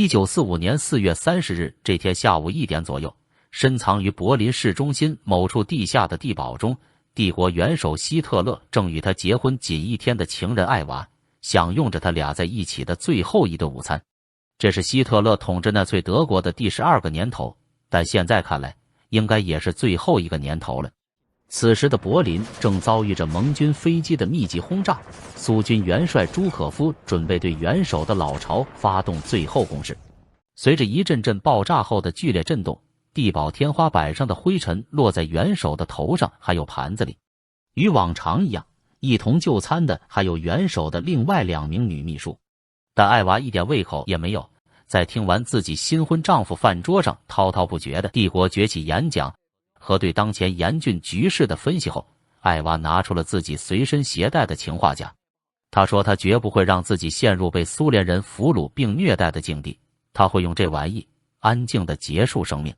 1945年4月30日这天下午1点左右，深藏于柏林市中心某处地下的地堡中，帝国元首希特勒正与他结婚仅1天的情人艾娃享用着他俩在一起的最后一顿午餐。这是希特勒统治纳粹德国的第12个年头，但现在看来，应该也是最后一个年头了。此时的柏林正遭遇着盟军飞机的密集轰炸，苏军元帅朱可夫准备对元首的老巢发动最后攻势。随着一阵阵爆炸后的剧烈震动，地堡天花板上的灰尘落在元首的头上还有盘子里。与往常一样，一同就餐的还有元首的另外2名女秘书，但艾娃一点胃口也没有。在听完自己新婚丈夫饭桌上滔滔不绝的帝国崛起演讲和对当前严峻局势的分析后，艾娃拿出了自己随身携带的氰化钾。她说她绝不会让自己陷入被苏联人俘虏并虐待的境地，她会用这玩意安静地结束生命。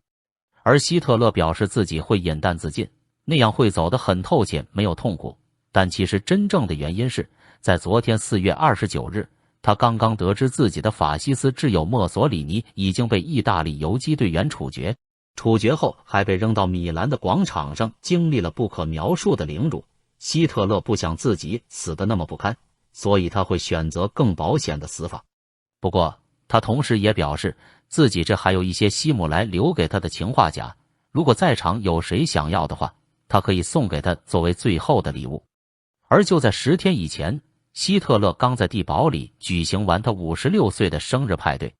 而希特勒表示自己会饮弹自尽，那样会走得很透且没有痛苦。但其实真正的原因是，在昨天4月29日，他刚刚得知自己的法西斯挚友墨索里尼已经被意大利游击队员处决，处决后还被扔到米兰的广场上，经历了不可描述的凌辱。希特勒不想自己死得那么不堪，所以他会选择更保险的死法。不过，他同时也表示自己这还有一些希姆莱留给他的氰化钾，如果在场有谁想要的话，他可以送给他作为最后的礼物。而就在10天以前，希特勒刚在地堡里举行完他56岁的生日派对，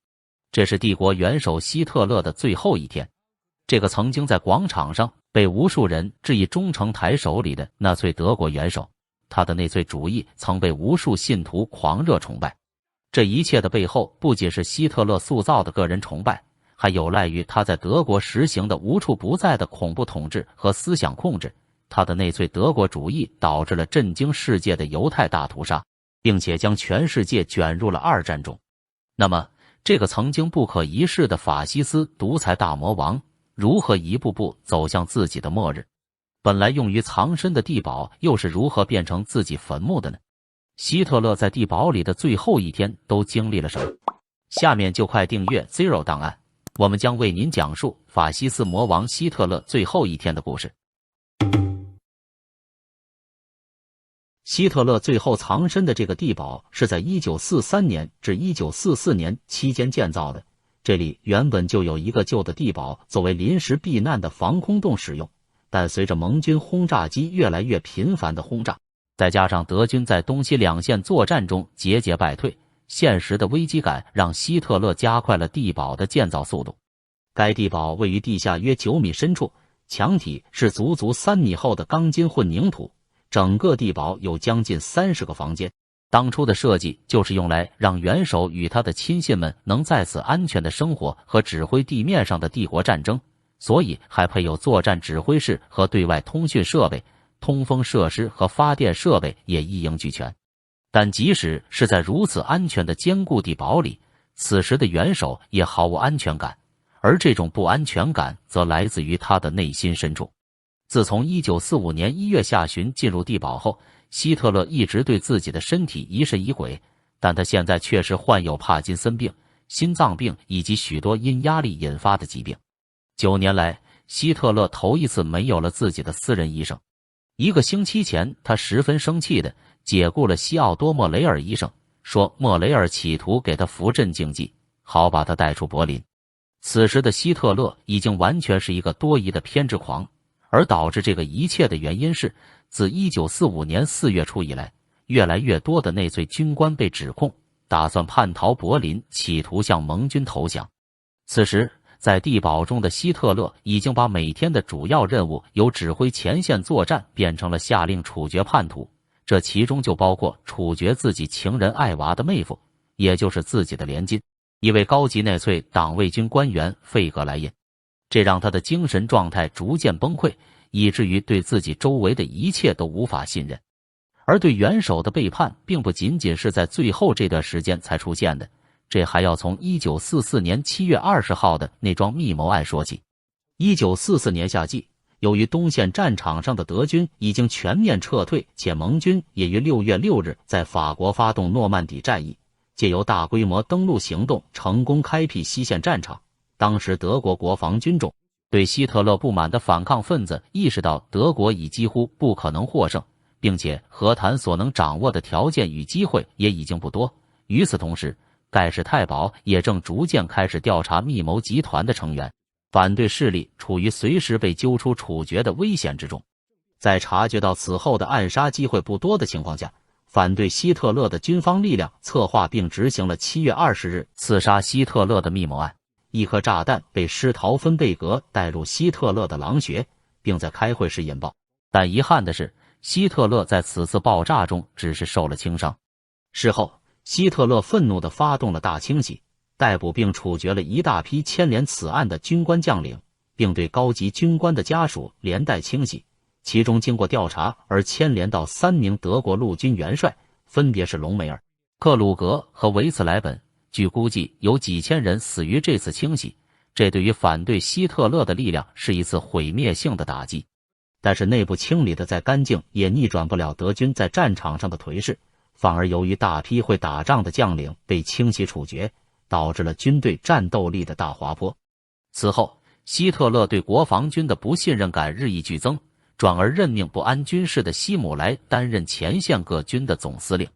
这是帝国元首希特勒的最后一天。这个曾经在广场上被无数人质疑忠诚抬手里的纳粹德国元首，他的内粹主义曾被无数信徒狂热崇拜。这一切的背后，不仅是希特勒塑造的个人崇拜，还有赖于他在德国实行的无处不在的恐怖统治和思想控制。他的内粹德国主义导致了震惊世界的犹太大屠杀，并且将全世界卷入了2战中。那么，这个曾经不可一世的法西斯独裁大魔王，如何一步步走向自己的末日？本来用于藏身的地堡，又是如何变成自己坟墓的呢？希特勒在地堡里的最后一天都经历了什么？下面就快订阅 Zero 档案，我们将为您讲述法西斯魔王希特勒最后一天的故事。希特勒最后藏身的这个地堡是在1943年至1944年期间建造的，这里原本就有一个旧的地堡作为临时避难的防空洞使用，但随着盟军轰炸机越来越频繁的轰炸，再加上德军在东西2线作战中节节败退，现实的危机感让希特勒加快了地堡的建造速度。该地堡位于地下约9米深处，墙体是足3米厚的钢筋混凝土，整个地堡有将近30个房间。当初的设计就是用来让元首与他的亲信们能在此安全的生活和指挥地面上的帝国战争，所以还配有作战指挥室和对外通讯设备，通风设施和发电设备也一应俱全。但即使是在如此安全的坚固地堡里，此时的元首也毫无安全感，而这种不安全感则来自于他的内心深处。自从1945年1月下旬进入地堡后，希特勒一直对自己的身体疑神疑鬼，但他现在确实患有帕金森病、心脏病以及许多因压力引发的疾病。9年来，希特勒头一次没有了自己的私人医生。1个星期前，他十分生气地解雇了西奥多·莫雷尔医生，说莫雷尔企图给他扶镇静剂，好把他带出柏林。此时的希特勒已经完全是一个多疑的偏执狂，而导致这个一切的原因是，自1945年4月初以来，越来越多的内粹军官被指控打算叛逃柏林，企图向盟军投降。此时，在地堡中的希特勒已经把每天的主要任务由指挥前线作战变成了下令处决叛徒，这其中就包括处决自己情人艾娃的妹夫，也就是自己的连襟，一位高级内粹党卫军官员费格莱因。这让他的精神状态逐渐崩溃，以至于对自己周围的一切都无法信任。而对元首的背叛并不仅仅是在最后这段时间才出现的，这还要从1944年7月20号的那桩密谋案说起。1944年夏季，由于东线战场上的德军已经全面撤退，且盟军也于6月6日在法国发动诺曼底战役，借由大规模登陆行动成功开辟西线战场。当时德国国防军中对希特勒不满的反抗分子意识到德国已几乎不可能获胜，并且和谈所能掌握的条件与机会也已经不多。与此同时，盖世太保也正逐渐开始调查密谋集团的成员，反对势力处于随时被揪出处决的危险之中。在察觉到此后的暗杀机会不多的情况下，反对希特勒的军方力量策划并执行了7月20日刺杀希特勒的密谋案。一颗炸弹被施陶芬贝格带入希特勒的狼穴，并在开会时引爆。但遗憾的是，希特勒在此次爆炸中只是受了轻伤。事后，希特勒愤怒地发动了大清洗，逮捕并处决了一大批牵连此案的军官将领，并对高级军官的家属连带清洗。其中经过调查而牵连到3名德国陆军元帅，分别是隆美尔、克鲁格和维茨莱本。据估计，有几千人死于这次清洗，这对于反对希特勒的力量是一次毁灭性的打击。但是内部清理的再干净，也逆转不了德军在战场上的颓势，反而由于大批会打仗的将领被清洗处决，导致了军队战斗力的大滑坡。此后，希特勒对国防军的不信任感日益剧增，转而任命不谙军事的希姆莱担任前线各军的总司令。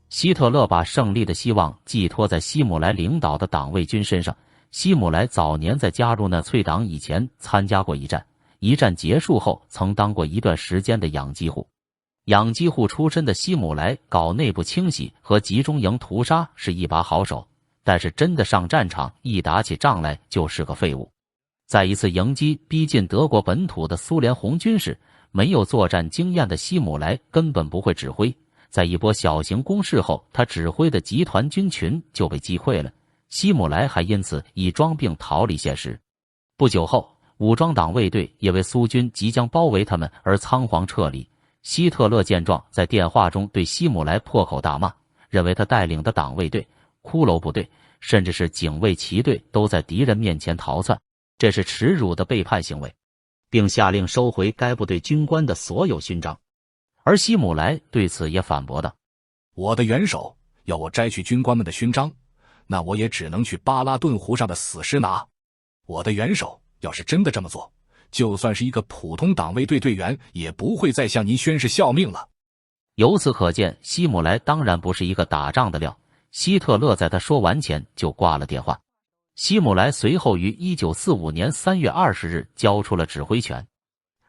希特勒把胜利的希望寄托在希姆莱领导的党卫军身上。希姆莱早年在加入纳粹党以前参加过一战，一战结束后曾当过一段时间的养鸡户。养鸡户出身的希姆莱搞内部清洗和集中营屠杀是一把好手，但是真的上战场一打起仗来就是个废物。在一次迎击逼近德国本土的苏联红军时，没有作战经验的希姆莱根本不会指挥。在一波小型攻势后，他指挥的集团军群就被击溃了。希姆莱还因此以装病逃离现实。不久后，武装党卫队也为苏军即将包围他们而仓皇撤离。希特勒见状，在电话中对希姆莱破口大骂，认为他带领的党卫队、骷髅部队，甚至是警卫骑队都在敌人面前逃窜，这是耻辱的背叛行为，并下令收回该部队军官的所有勋章。而希姆莱对此也反驳道：我的元首要我摘去军官们的勋章，那我也只能去巴拉顿湖上的死尸拿。我的元首要是真的这么做，就算是一个普通党卫队队员也不会再向您宣誓效命了。由此可见，希姆莱当然不是一个打仗的料。希特勒在他说完前就挂了电话。希姆莱随后于1945年3月20日交出了指挥权。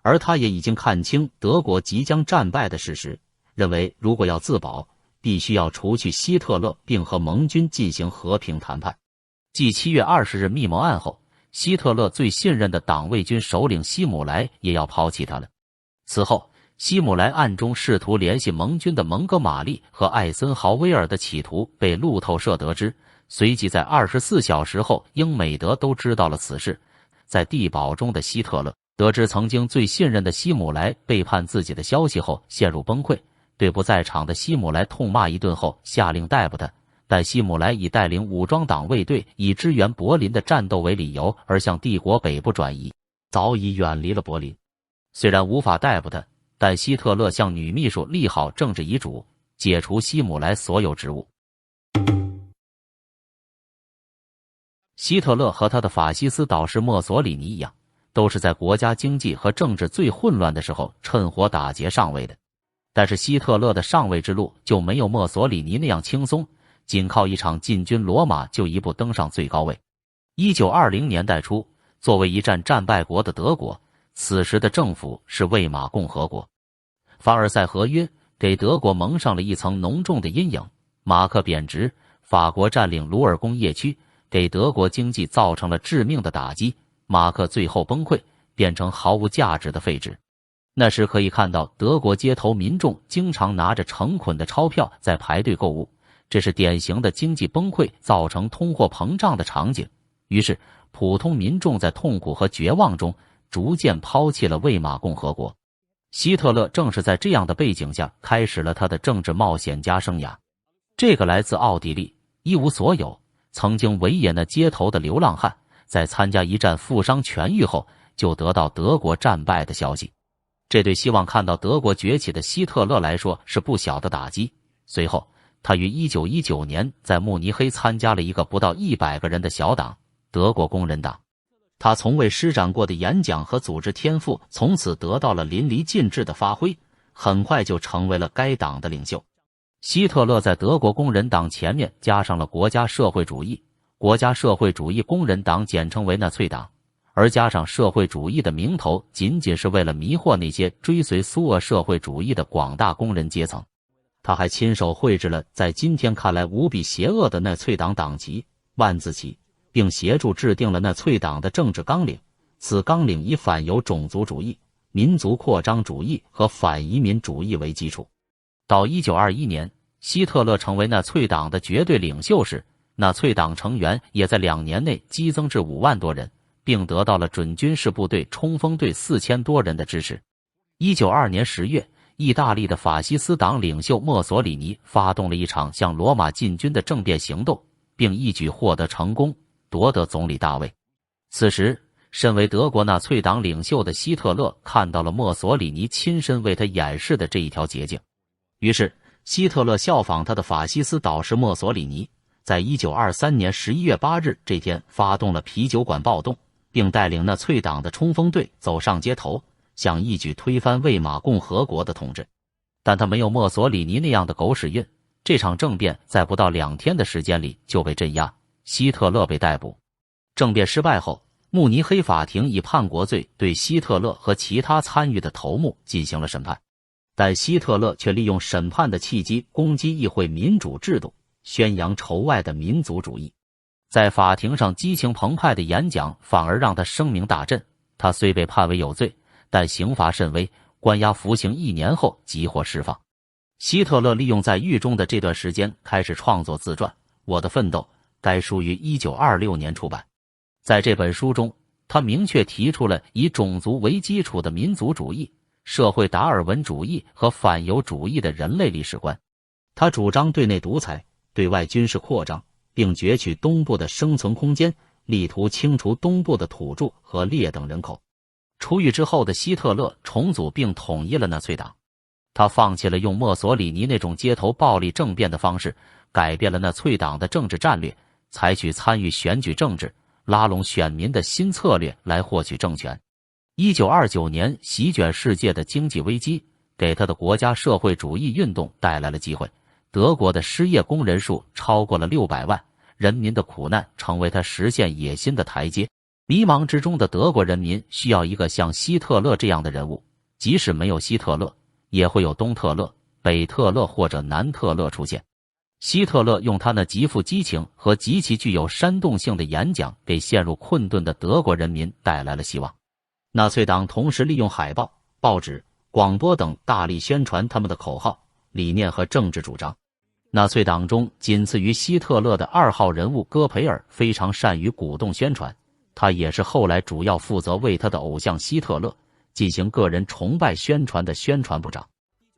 而他也已经看清德国即将战败的事实，认为如果要自保，必须要除去希特勒并和盟军进行和平谈判。继7月20日密谋案后，希特勒最信任的党卫军首领希姆莱也要抛弃他了。此后，希姆莱暗中试图联系盟军的蒙哥马利和艾森豪威尔的企图被路透社得知，随即在24小时后，英美德都知道了此事。在地堡中的希特勒得知曾经最信任的希姆莱背叛自己的消息后，陷入崩溃，对不在场的希姆莱痛骂一顿后，下令逮捕他。但希姆莱以带领武装党卫队以支援柏林的战斗为理由而向帝国北部转移，早已远离了柏林。虽然无法逮捕他，但希特勒向女秘书立好政治遗嘱，解除希姆莱所有职务。希特勒和他的法西斯导师墨索里尼一样，都是在国家经济和政治最混乱的时候趁火打劫上位的。但是希特勒的上位之路就没有墨索里尼那样轻松，仅靠一场进军罗马就一步登上最高位。1920年代初，作为一战战败国的德国，此时的政府是魏玛共和国。凡尔赛合约给德国蒙上了一层浓重的阴影，马克贬值，法国占领鲁尔工业区，给德国经济造成了致命的打击，马克最后崩溃，变成毫无价值的废纸。那时可以看到德国街头民众经常拿着成捆的钞票在排队购物，这是典型的经济崩溃造成通货膨胀的场景。于是普通民众在痛苦和绝望中逐渐抛弃了魏玛共和国。希特勒正是在这样的背景下开始了他的政治冒险家生涯。这个来自奥地利，一无所有，曾经维也纳街头的流浪汉，在参加一战负伤痊愈后，就得到德国战败的消息。这对希望看到德国崛起的希特勒来说是不小的打击。随后，他于1919年在慕尼黑参加了一个不到100个人的小党——德国工人党。他从未施展过的演讲和组织天赋，从此得到了淋漓尽致的发挥，很快就成为了该党的领袖。希特勒在德国工人党前面加上了国家社会主义，国家社会主义工人党简称为纳粹党，而加上社会主义的名头，仅仅是为了迷惑那些追随苏俄社会主义的广大工人阶层。他还亲手绘制了在今天看来无比邪恶的纳粹党党旗、万字旗，并协助制定了纳粹党的政治纲领。此纲领以反犹种族主义、民族扩张主义和反移民主义为基础。到1921年，希特勒成为纳粹党的绝对领袖时，纳粹党成员也在2年内激增至5万多人，并得到了准军事部队冲锋队4000多人的支持。1922年10月，意大利的法西斯党领袖墨索里尼发动了一场向罗马进军的政变行动，并一举获得成功，夺得总理大位。此时，身为德国纳粹党领袖的希特勒看到了墨索里尼亲身为他演示的这一条捷径，于是希特勒效仿他的法西斯导师墨索里尼，在1923年11月8日这天发动了啤酒馆暴动，并带领纳粹党的冲锋队走上街头，想一举推翻魏玛共和国的统治。但他没有墨索里尼那样的狗屎运，这场政变在不到2天的时间里就被镇压，希特勒被逮捕。政变失败后，慕尼黑法庭以叛国罪对希特勒和其他参与的头目进行了审判，但希特勒却利用审判的契机攻击议会民主制度，宣扬仇外的民族主义。在法庭上激情澎湃的演讲反而让他声名大振。他虽被判为有罪，但刑罚甚微，关押服刑1年后即获释放。希特勒利用在狱中的这段时间开始创作自传《我的奋斗》，该书于1926年出版。在这本书中，他明确提出了以种族为基础的民族主义、社会达尔文主义和反犹主义的人类历史观。他主张对内独裁，对外军事扩张，并攫取东部的生存空间，力图清除东部的土著和劣等人口。出狱之后的希特勒重组并统一了纳粹党。他放弃了用墨索里尼那种街头暴力政变的方式，改变了纳粹党的政治战略，采取参与选举政治、拉拢选民的新策略来获取政权。1929年席卷世界的经济危机给他的国家社会主义运动带来了机会。德国的失业工人数超过了600万，人民的苦难成为他实现野心的台阶。迷茫之中的德国人民需要一个像希特勒这样的人物，即使没有希特勒，也会有东特勒、北特勒或者南特勒出现。希特勒用他那极富激情和极其具有煽动性的演讲，给陷入困顿的德国人民带来了希望。纳粹党同时利用海报、报纸、广播等大力宣传他们的口号、理念和政治主张。纳粹党中仅次于希特勒的2号人物戈培尔非常善于鼓动宣传，他也是后来主要负责为他的偶像希特勒进行个人崇拜宣传的宣传部长。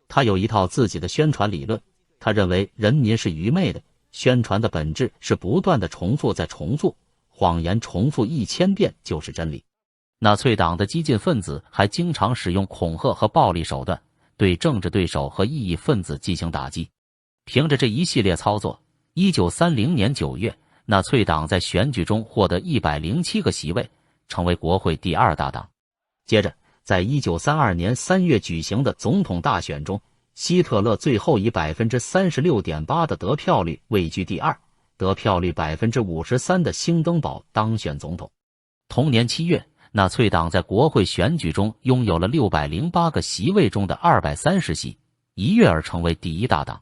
他有一套自己的宣传理论，他认为人民是愚昧的，宣传的本质是不断的重复再重复，谎言重复1000遍就是真理。纳粹党的激进分子还经常使用恐吓和暴力手段，对政治对手和异议分子进行打击。凭着这一系列操作，1930年9月，纳粹党在选举中获得107个席位，成为国会第2大党。接着，在1932年3月举行的总统大选中，希特勒最后以 36.8% 的得票率位居第2，得票率 53% 的兴登堡当选总统。同年7月，纳粹党在国会选举中拥有了608个席位中的230席，一跃而成为第1大党。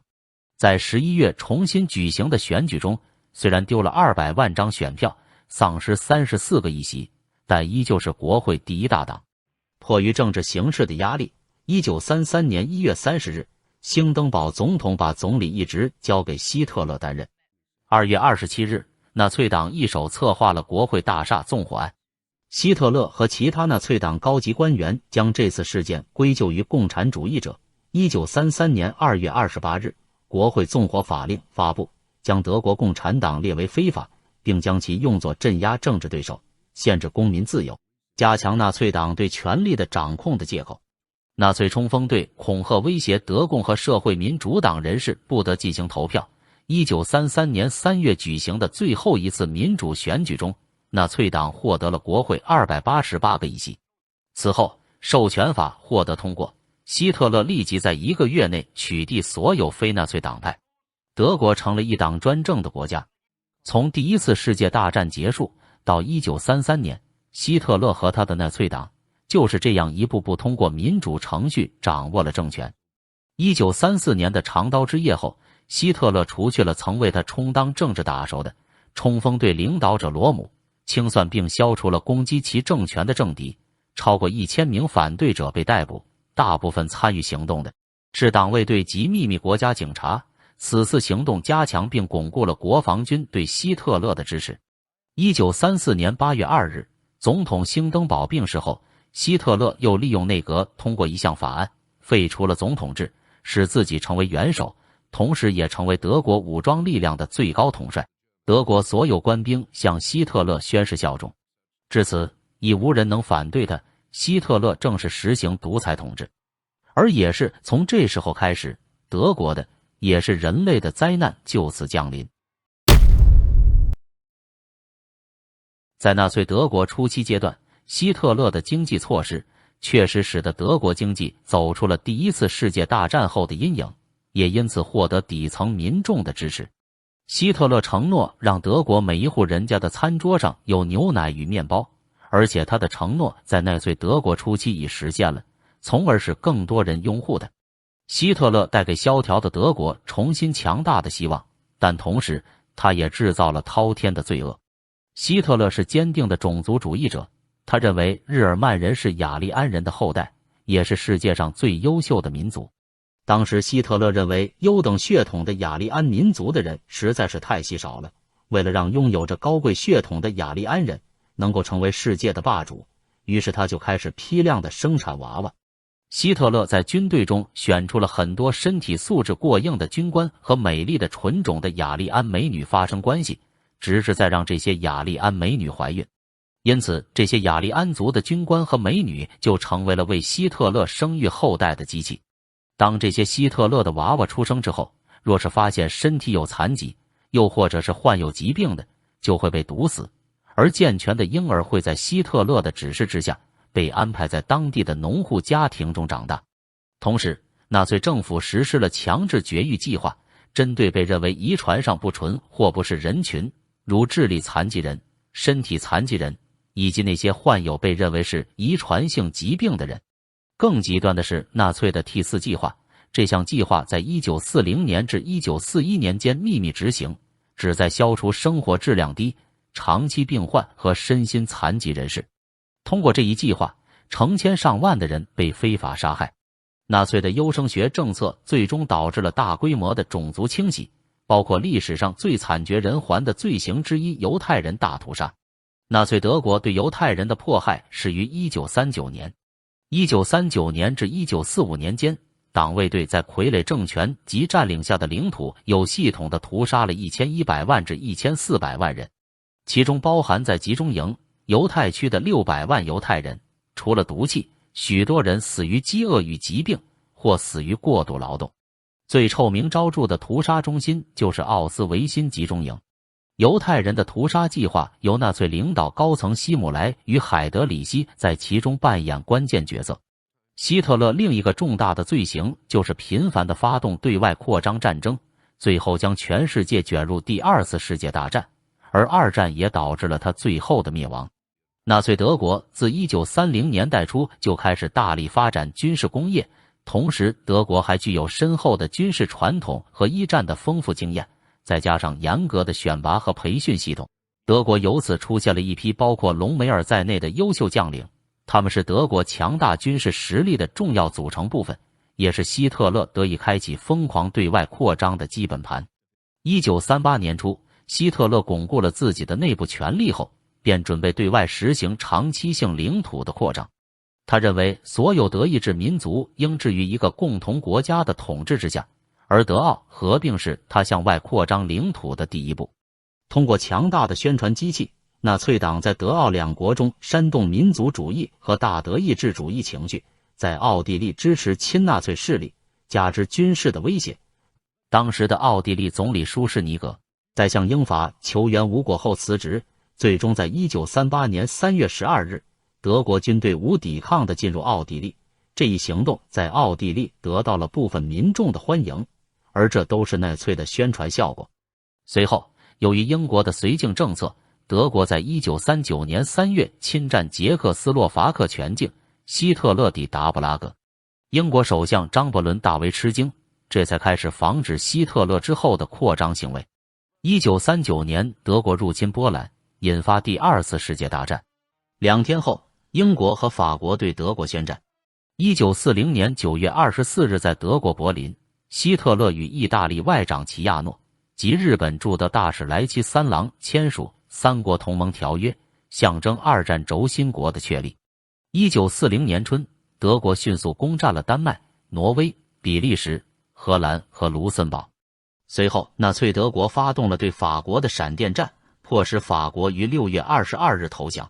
在11月重新举行的选举中，虽然丢了200万张选票，丧失34个议席，但依旧是国会第1大党。迫于政治形势的压力，1933年1月30日，兴登堡总统把总理一职交给希特勒担任。2月27日，纳粹党一手策划了国会大厦纵火案。希特勒和其他纳粹党高级官员将这次事件归咎于共产主义者。1933年2月28日，国会纵火法令发布，将德国共产党列为非法，并将其用作镇压政治对手、限制公民自由、加强纳粹党对权力的掌控的借口。纳粹冲锋队恐吓威胁德共和社会民主党人士不得进行投票， 1933年3月举行的最后一次民主选举中，纳粹党获得了国会288个议席。此后，授权法获得通过，希特勒立即在1个月内取缔所有非纳粹党派，德国成了一党专政的国家。从第一次世界大战结束到1933年，希特勒和他的纳粹党就是这样一步步通过民主程序掌握了政权。1934年的长刀之夜后，希特勒除去了曾为他充当政治打手的冲锋队领导者罗姆，清算并消除了攻击其政权的政敌，超过1000名反对者被逮捕，大部分参与行动的是党卫队及秘密国家警察。此次行动加强并巩固了国防军对希特勒的支持。1934年8月2日，总统兴登堡病逝后，希特勒又利用内阁通过一项法案，废除了总统制，使自己成为元首，同时也成为德国武装力量的最高统帅。德国所有官兵向希特勒宣誓效忠。至此，已无人能反对他，希特勒正式实行独裁统治。而也是从这时候开始，德国的也是人类的灾难就此降临。在纳粹德国初期阶段，希特勒的经济措施确实使得德国经济走出了第一次世界大战后的阴影，也因此获得底层民众的支持。希特勒承诺让德国每一户人家的餐桌上有牛奶与面包，而且他的承诺在纳粹德国初期已实现了，从而使更多人拥护他。希特勒带给萧条的德国重新强大的希望，但同时他也制造了滔天的罪恶。希特勒是坚定的种族主义者，他认为日耳曼人是雅利安人的后代，也是世界上最优秀的民族。当时希特勒认为优等血统的雅利安民族的人实在是太稀少了，为了让拥有着高贵血统的雅利安人能够成为世界的霸主，于是他就开始批量的生产娃娃。希特勒在军队中选出了很多身体素质过硬的军官和美丽的纯种的雅利安美女发生关系，直至再让这些雅利安美女怀孕。因此，这些雅利安族的军官和美女就成为了为希特勒生育后代的机器。当这些希特勒的娃娃出生之后，若是发现身体有残疾，又或者是患有疾病的，就会被毒死，而健全的婴儿会在希特勒的指示之下被安排在当地的农户家庭中长大。同时，纳粹政府实施了强制绝育计划，针对被认为遗传上不纯或不是人群，如智力残疾人、身体残疾人，以及那些患有被认为是遗传性疾病的人。更极端的是纳粹的 T4 计划，这项计划在1940年至1941年间秘密执行，旨在消除生活质量低、长期病患和身心残疾人士。通过这一计划，成千上万的人被非法杀害。纳粹的优生学政策最终导致了大规模的种族清洗，包括历史上最惨绝人寰的罪行之一——犹太人大屠杀。纳粹德国对犹太人的迫害始于1939年。1939年至1945年间，党卫队在傀儡政权及占领下的领土有系统地屠杀了1100万至1400万人，其中包含在集中营、犹太区的600万犹太人。除了毒气，许多人死于饥饿与疾病，或死于过度劳动。最臭名昭著的屠杀中心就是奥斯维辛集中营。犹太人的屠杀计划由纳粹领导高层希姆莱与海德里希在其中扮演关键角色。希特勒另一个重大的罪行就是频繁地发动对外扩张战争，最后将全世界卷入第二次世界大战，而二战也导致了他最后的灭亡。纳粹德国自1930年代初就开始大力发展军事工业，同时德国还具有深厚的军事传统和一战的丰富经验，再加上严格的选拔和培训系统，德国由此出现了一批包括隆美尔在内的优秀将领，他们是德国强大军事实力的重要组成部分，也是希特勒得以开启疯狂对外扩张的基本盘。1938年初，希特勒巩固了自己的内部权力后，便准备对外实行长期性领土的扩张。他认为所有德意志民族应置于一个共同国家的统治之下，而德奥合并是他向外扩张领土的第一步。通过强大的宣传机器，纳粹党在德奥两国中煽动民族主义和大德意志主义情绪，在奥地利支持亲纳粹势力，加之军事的威胁，当时的奥地利总理舒士尼格在向英法求援无果后辞职，最终在1938年3月12日，德国军队无抵抗地进入奥地利。这一行动在奥地利得到了部分民众的欢迎，而这都是纳粹的宣传效果。随后，由于英国的绥靖政策，德国在1939年3月侵占捷克斯洛伐克全境，希特勒抵达布拉格。英国首相张伯伦大为吃惊，这才开始防止希特勒之后的扩张行为。1939年，德国入侵波兰，引发第二次世界大战。2天后，英国和法国对德国宣战。1940年9月24日，在德国柏林，希特勒与意大利外长齐亚诺及日本驻德大使莱奇三郎签署三国同盟条约，象征二战轴心国的确立。1940年春，德国迅速攻占了丹麦、挪威、比利时、荷兰和卢森堡。随后，纳粹德国发动了对法国的闪电战，迫使法国于6月22日投降。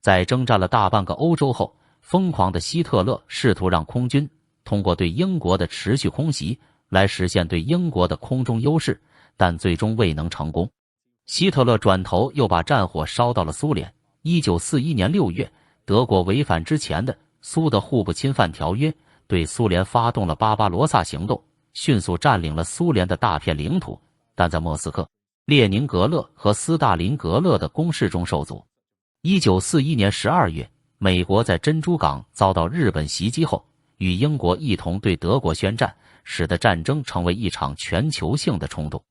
在征战了大半个欧洲后，疯狂的希特勒试图让空军通过对英国的持续空袭来实现对英国的空中优势，但最终未能成功。希特勒转头又把战火烧到了苏联。1941年6月，德国违反之前的苏德互不侵犯条约，对苏联发动了巴巴罗萨行动，迅速占领了苏联的大片领土，但在莫斯科、列宁格勒和斯大林格勒的攻势中受阻。1941年12月，美国在珍珠港遭到日本袭击后，与英国一同对德国宣战，使得战争成为一场全球性的冲突。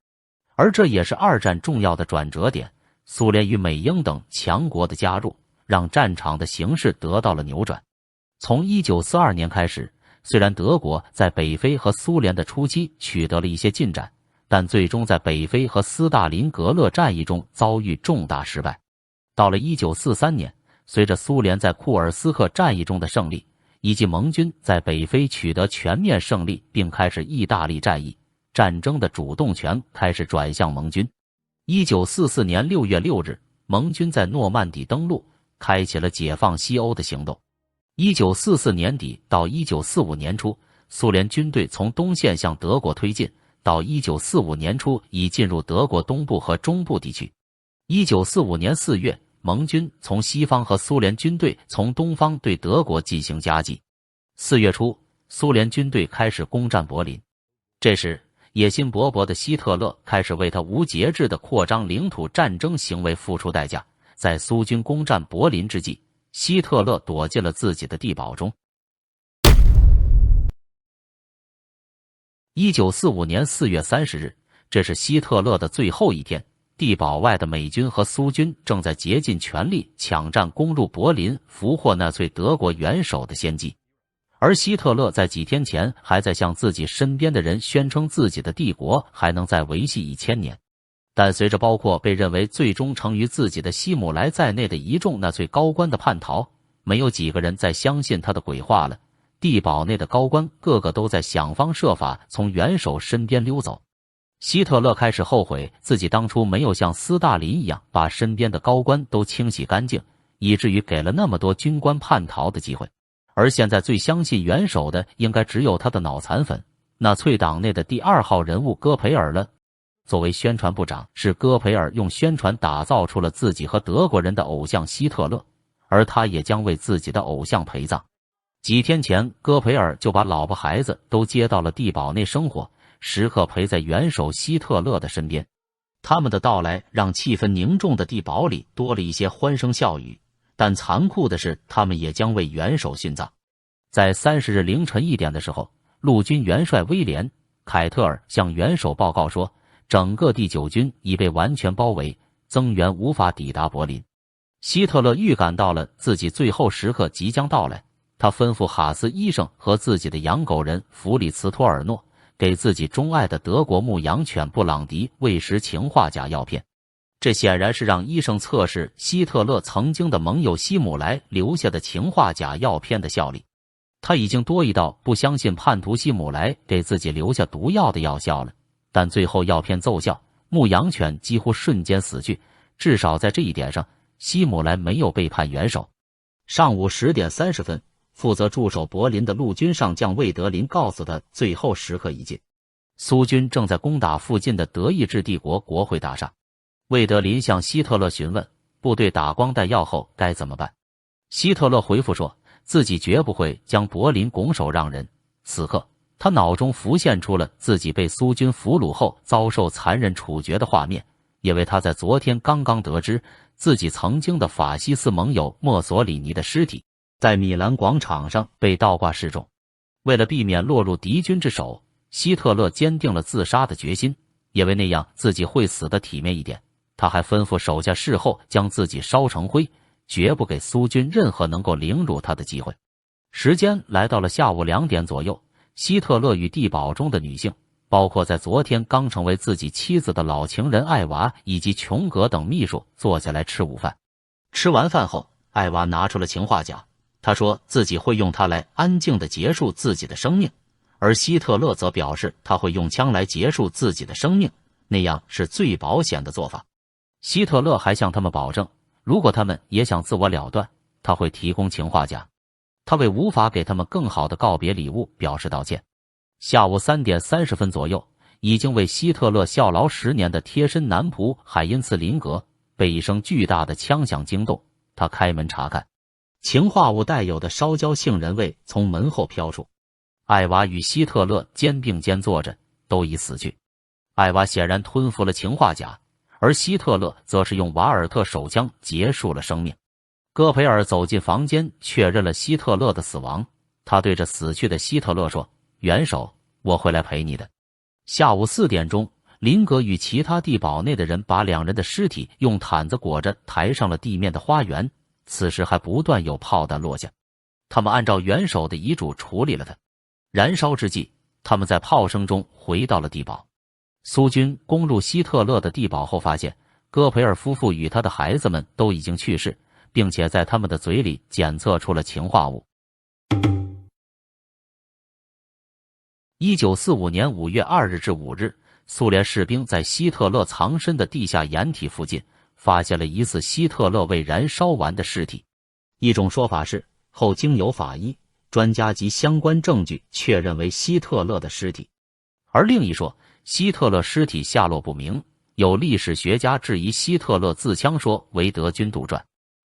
而这也是二战重要的转折点，苏联与美英等强国的加入，让战场的形势得到了扭转。从1942年开始，虽然德国在北非和苏联的初期取得了一些进展，但最终在北非和斯大林格勒战役中遭遇重大失败。到了1943年，随着苏联在库尔斯克战役中的胜利，以及盟军在北非取得全面胜利并开始意大利战役，战争的主动权开始转向盟军。1944年6月6日，盟军在诺曼底登陆，开启了解放西欧的行动。1944年底到1945年初，苏联军队从东线向德国推进，到1945年初已进入德国东部和中部地区。1945年4月，盟军从西方和苏联军队从东方对德国进行夹击。4月初，苏联军队开始攻占柏林。这时，野心勃勃的希特勒开始为他无节制的扩张领土战争行为付出代价。在苏军攻占柏林之际，希特勒躲进了自己的地堡中。1945年4月30日，这是希特勒的最后一天。地堡外的美军和苏军正在竭尽全力抢占攻入柏林、俘获纳粹德国元首的先机。而希特勒在几天前还在向自己身边的人宣称自己的帝国还能再维系1000年。但随着包括被认为最忠诚于自己的希姆莱在内的一众纳粹高官的叛逃，没有几个人再相信他的鬼话了。地堡内的高官个个都在想方设法从元首身边溜走。希特勒开始后悔自己当初没有像斯大林一样把身边的高官都清洗干净，以至于给了那么多军官叛逃的机会。而现在最相信元首的应该只有他的脑残粉，纳粹党内的第2号人物戈培尔了。作为宣传部长，是戈培尔用宣传打造出了自己和德国人的偶像希特勒，而他也将为自己的偶像陪葬。几天前，戈培尔就把老婆孩子都接到了地堡内生活，时刻陪在元首希特勒的身边。他们的到来让气氛凝重的地堡里多了一些欢声笑语，但残酷的是，他们也将为元首殉葬。在30日凌晨1点的时候，陆军元帅威廉·凯特尔向元首报告说，整个第9军已被完全包围，增援无法抵达柏林。希特勒预感到了自己最后时刻即将到来，他吩咐哈斯医生和自己的养狗人弗里茨托尔诺给自己钟爱的德国牧羊犬布朗迪喂食氰化钾药片。这显然是让医生测试希特勒曾经的盟友希姆莱留下的氰化钾药片的效力。他已经多疑到不相信叛徒希姆莱给自己留下毒药的药效了，但最后药片奏效，牧羊犬几乎瞬间死去，至少在这一点上，希姆莱没有背叛元首。上午10点30分，负责驻守柏林的陆军上将魏德林告诉他最后时刻已近。苏军正在攻打附近的德意志帝国国会大厦。魏德林向希特勒询问部队打光弹药后该怎么办。希特勒回复说自己绝不会将柏林拱手让人。此刻他脑中浮现出了自己被苏军俘虏后遭受残忍处决的画面，因为他在昨天刚刚得知自己曾经的法西斯盟友墨索里尼的尸体在米兰广场上被倒挂示众。为了避免落入敌军之手，希特勒坚定了自杀的决心，因为那样自己会死得体面一点。他还吩咐手下事后将自己烧成灰，绝不给苏军任何能够凌辱他的机会。时间来到了下午2点左右，希特勒与地堡中的女性，包括在昨天刚成为自己妻子的老情人艾娃以及琼格等秘书坐下来吃午饭。吃完饭后，艾娃拿出了氰化钾，他说自己会用它来安静地结束自己的生命，而希特勒则表示他会用枪来结束自己的生命，那样是最保险的做法。希特勒还向他们保证，如果他们也想自我了断，他会提供氰化钾。他为无法给他们更好的告别礼物表示道歉。下午3点30分左右，已经为希特勒效劳10年的贴身男仆海因茨林格被一声巨大的枪响惊动，他开门查看，氰化物带有的烧焦杏仁味从门后飘出。艾娃与希特勒肩并肩坐着，都已死去。艾娃显然吞服了氰化钾，而希特勒则是用瓦尔特手枪结束了生命。戈培尔走进房间，确认了希特勒的死亡。他对着死去的希特勒说：“元首，我会来陪你的。”下午4点钟，林格与其他地堡内的人把2人的尸体用毯子裹着抬上了地面的花园。此时还不断有炮弹落下，他们按照元首的遗嘱处理了他。燃烧之际，他们在炮声中回到了地堡。苏军攻入希特勒的地堡后，发现戈培尔夫妇与他的孩子们都已经去世，并且在他们的嘴里检测出了氰化物。1945年5月2日至5日，苏联士兵在希特勒藏身的地下掩体附近发现了疑似希特勒未燃烧完的尸体。一种说法是，后经由法医、专家及相关证据确认为希特勒的尸体，而另一说，希特勒尸体下落不明，有历史学家质疑希特勒自枪说为德军杜撰。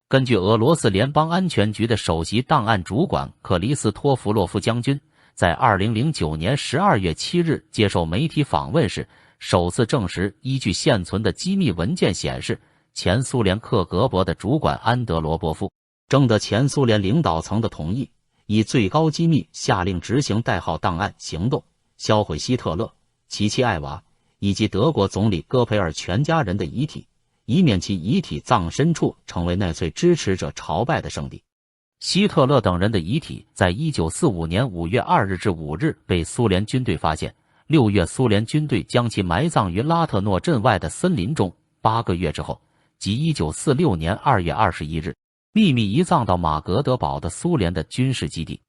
根据俄罗斯联邦安全局的首席档案主管克里斯托弗洛夫将军在2009年12月7日接受媒体访问时，首次证实，依据现存的机密文件显示，前苏联克格勃的主管安德罗波夫征得前苏联领导层的同意，以最高机密下令执行代号档案行动，销毁希特勒、其妻艾娃以及德国总理戈培尔全家人的遗体，以免其遗体葬身处成为纳粹支持者朝拜的圣地。希特勒等人的遗体在1945年5月2日至5日被苏联军队发现，6月苏联军队将其埋葬于拉特诺镇外的森林中，8个月之后，即1946年2月21日，秘密移葬到马格德堡的苏联的军事基地。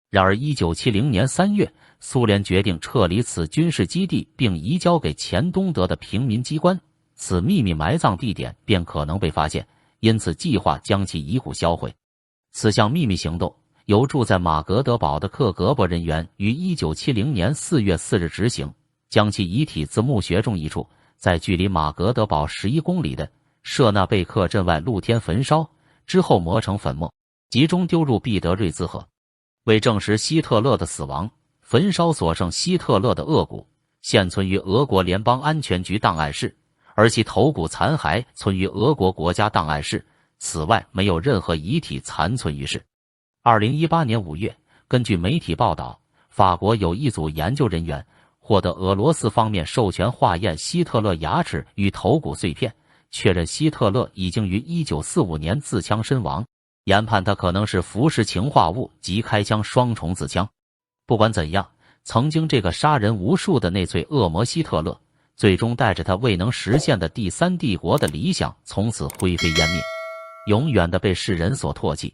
然而1970年3月，苏联决定撤离此军事基地并移交给前东德的平民机关，此秘密埋葬地点便可能被发现，因此计划将其遗骨销毁。此项秘密行动由住在马格德堡的克格勃人员于1970年4月4日执行，将其遗体自墓穴中一处，在距离马格德堡11公里的舍纳贝克镇外露天焚烧，之后磨成粉末，集中丢入毕德瑞兹河。为证实希特勒的死亡，焚烧所剩希特勒的颚骨现存于俄国联邦安全局档案室，而其头骨残骸存于俄国国家档案室，此外没有任何遗体残存于世。2018年5月，根据媒体报道，法国有一组研究人员获得俄罗斯方面授权化验希特勒牙齿与头骨碎片，确认希特勒已经于1945年自枪身亡，研判他可能是服食氰化物及开枪双重自枪。不管怎样，曾经这个杀人无数的内粹恶魔希特勒，最终带着他未能实现的第三帝国的理想从此灰飞烟灭，永远的被世人所唾弃。